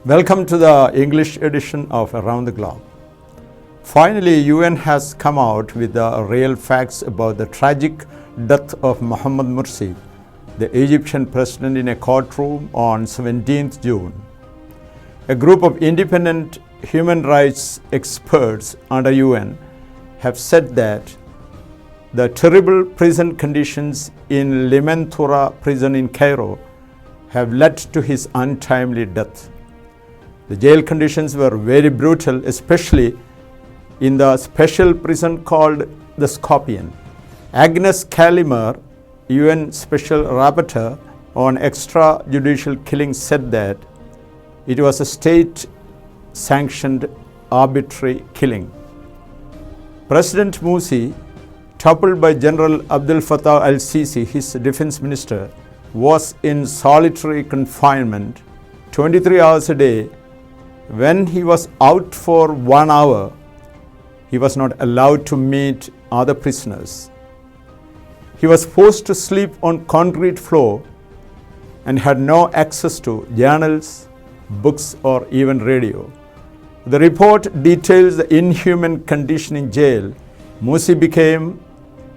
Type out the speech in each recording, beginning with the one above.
Welcome to the English edition of Around the Globe. Finally, UN has come out with the real facts about the tragic death of Mohammed Mursi, the Egyptian president, in a courtroom on 17th June. A group of independent human rights experts under UN have said that the terrible prison conditions in Limentura prison in Cairo have led to his untimely death. The jail conditions were very brutal, especially in the special prison called the Scorpion. Agnes Callimer, UN Special Rapporteur on extrajudicial killings, said that it was a state-sanctioned arbitrary killing. President Mursi, toppled by General Abdel Fattah al-Sisi, his defense minister, was in solitary confinement 23 hours a day. When he was out for 1 hour, he was not allowed to meet other prisoners. He was forced to sleep on concrete floor and had no access to journals, books, or even radio. The report details the inhuman condition in jail. Mursi became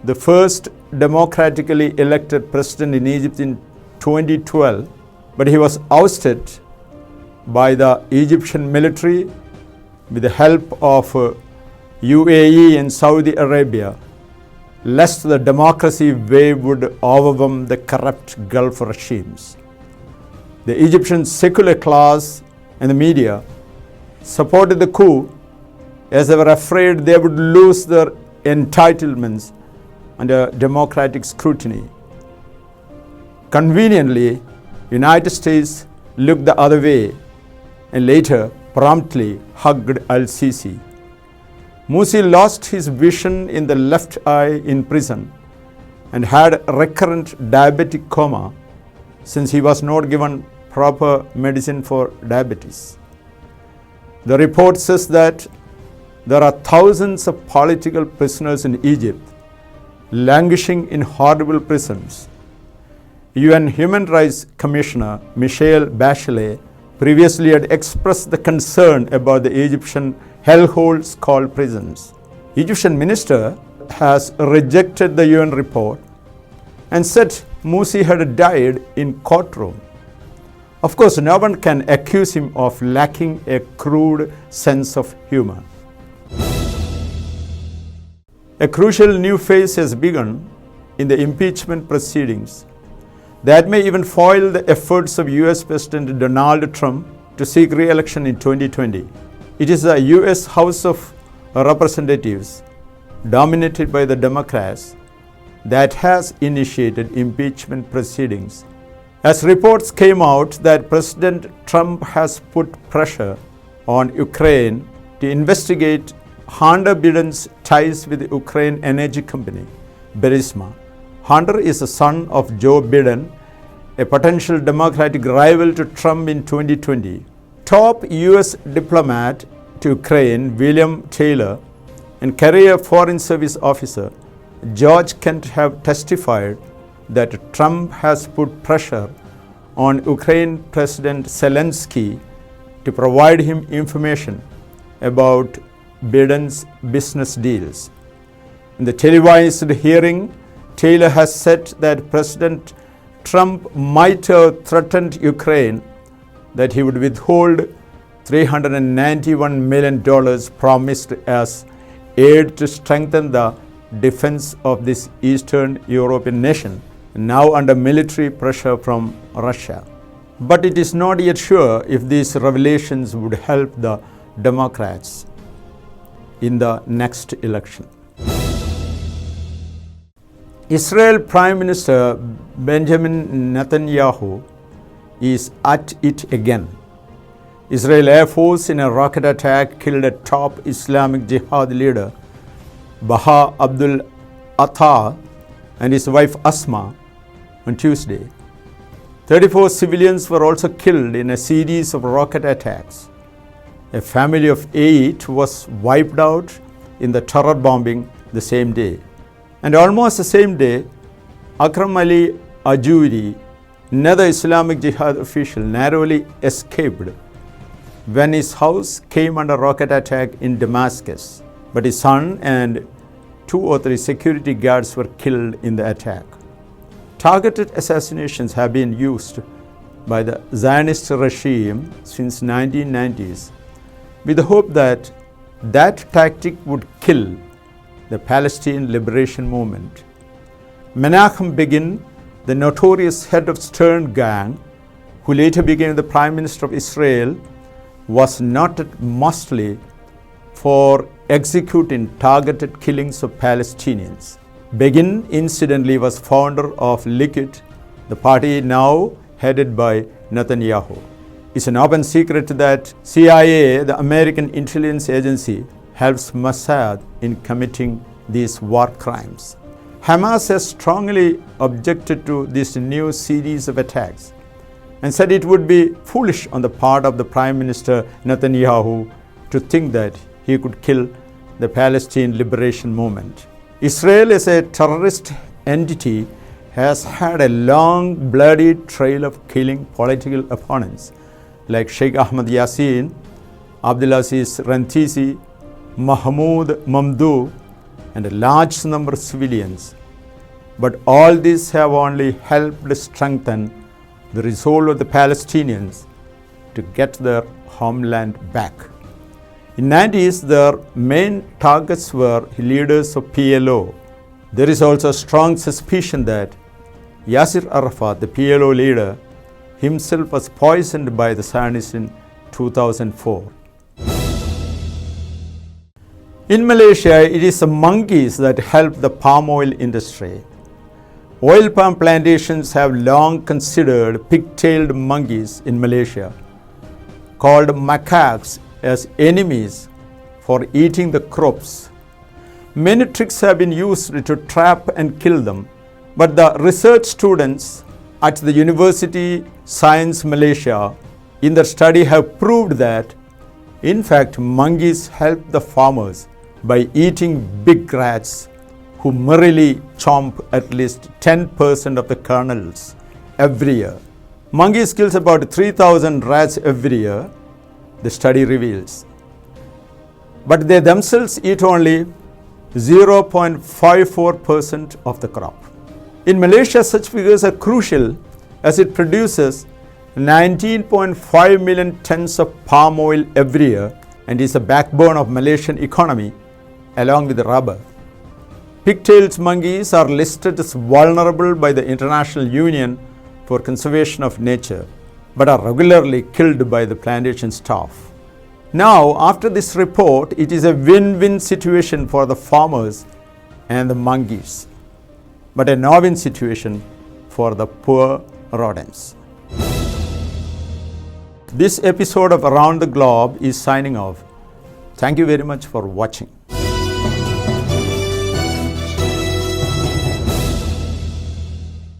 the first democratically elected president in Egypt in 2012, but he was ousted by the Egyptian military with the help of UAE and Saudi Arabia, lest the democracy wave would overwhelm the corrupt Gulf regimes. The Egyptian secular class and the media supported the coup as they were afraid they would lose their entitlements under democratic scrutiny. Conveniently, United States looked the other way and later promptly hugged al-Sisi. Mursi lost his vision in the left eye in prison and had recurrent diabetic coma since he was not given proper medicine for diabetes. The report says that there are thousands of political prisoners in Egypt languishing in horrible prisons. UN Human Rights Commissioner Michelle Bachelet previously had expressed the concern about the Egyptian hellholes called prisons. Egyptian minister has rejected the UN report and said Mursi had died in courtroom. Of course, no one can accuse him of lacking a crude sense of humor. A crucial new phase has begun in the impeachment proceedings that may even foil the efforts of US President Donald Trump to seek re-election in 2020. It is the US House of Representatives, dominated by the Democrats, that has initiated impeachment proceedings. As reports came out that President Trump has put pressure on Ukraine to investigate Hunter Biden's ties with the Ukraine energy company, Burisma. Hunter is the son of Joe Biden, a potential Democratic rival to Trump in 2020. Top US diplomat to Ukraine, William Taylor, and career Foreign Service officer George Kent have testified that Trump has put pressure on Ukraine President Zelensky to provide him information about Biden's business deals. In the televised hearing, Taylor has said that President Trump might have threatened Ukraine that he would withhold $391 million promised as aid to strengthen the defense of this Eastern European nation, now under military pressure from Russia. But it is not yet sure if these revelations would help the Democrats in the next election. Israel Prime Minister Benjamin Netanyahu is at it again. Israel Air Force in a rocket attack killed a top Islamic Jihad leader, Baha Abdul Attah, and his wife Asma on Tuesday. 34 civilians were also killed in a series of rocket attacks. A family of 8 was wiped out in the terror bombing the same day. And almost the same day, Akram Ali Ajouri, another Islamic Jihad official, narrowly escaped when his house came under rocket attack in Damascus, but his son and 2 or 3 security guards were killed in the attack. Targeted assassinations have been used by the Zionist regime since 1990s with the hope that that tactic would kill the Palestine liberation movement. Menachem Begin, the notorious head of Stern gang, who later became the Prime Minister of Israel, was noted mostly for executing targeted killings of Palestinians. Begin, incidentally, was founder of Likud, the party now headed by Netanyahu. It's an open secret that CIA, the American intelligence agency, helps Mossad in committing these war crimes. Hamas has strongly objected to this new series of attacks and said it would be foolish on the part of the Prime Minister Netanyahu to think that he could kill the Palestine liberation movement. Israel as a terrorist entity has had a long, bloody trail of killing political opponents like Sheikh Ahmad Yassin, Abdulaziz Rantisi, Mahmoud Mamdouh, and a large number of civilians. But all these have only helped strengthen the resolve of the Palestinians to get their homeland back. In the 90s, their main targets were leaders of PLO. There is also strong suspicion that Yasser Arafat, the PLO leader, himself was poisoned by the Zionists in 2004. In Malaysia, it is the monkeys that help the palm oil industry. Oil palm plantations have long considered pig-tailed monkeys in Malaysia, called macaques, as enemies for eating the crops. Many tricks have been used to trap and kill them, but the research students at the University Science Malaysia in their study have proved that, in fact, monkeys help the farmers by eating big rats who merrily chomp at least 10% of the kernels every year. Monkeys kills about 3,000 rats every year, the study reveals. But they themselves eat only 0.54% of the crop. In Malaysia, such figures are crucial as it produces 19.5 million tons of palm oil every year and is the backbone of Malaysian economy along with rubber. Pigtailed monkeys are listed as vulnerable by the International Union for Conservation of Nature, but are regularly killed by the plantation staff. Now, after this report, it is a win-win situation for the farmers and the monkeys, but a no-win situation for the poor rodents. This episode of Around the Globe is signing off. Thank you very much for watching.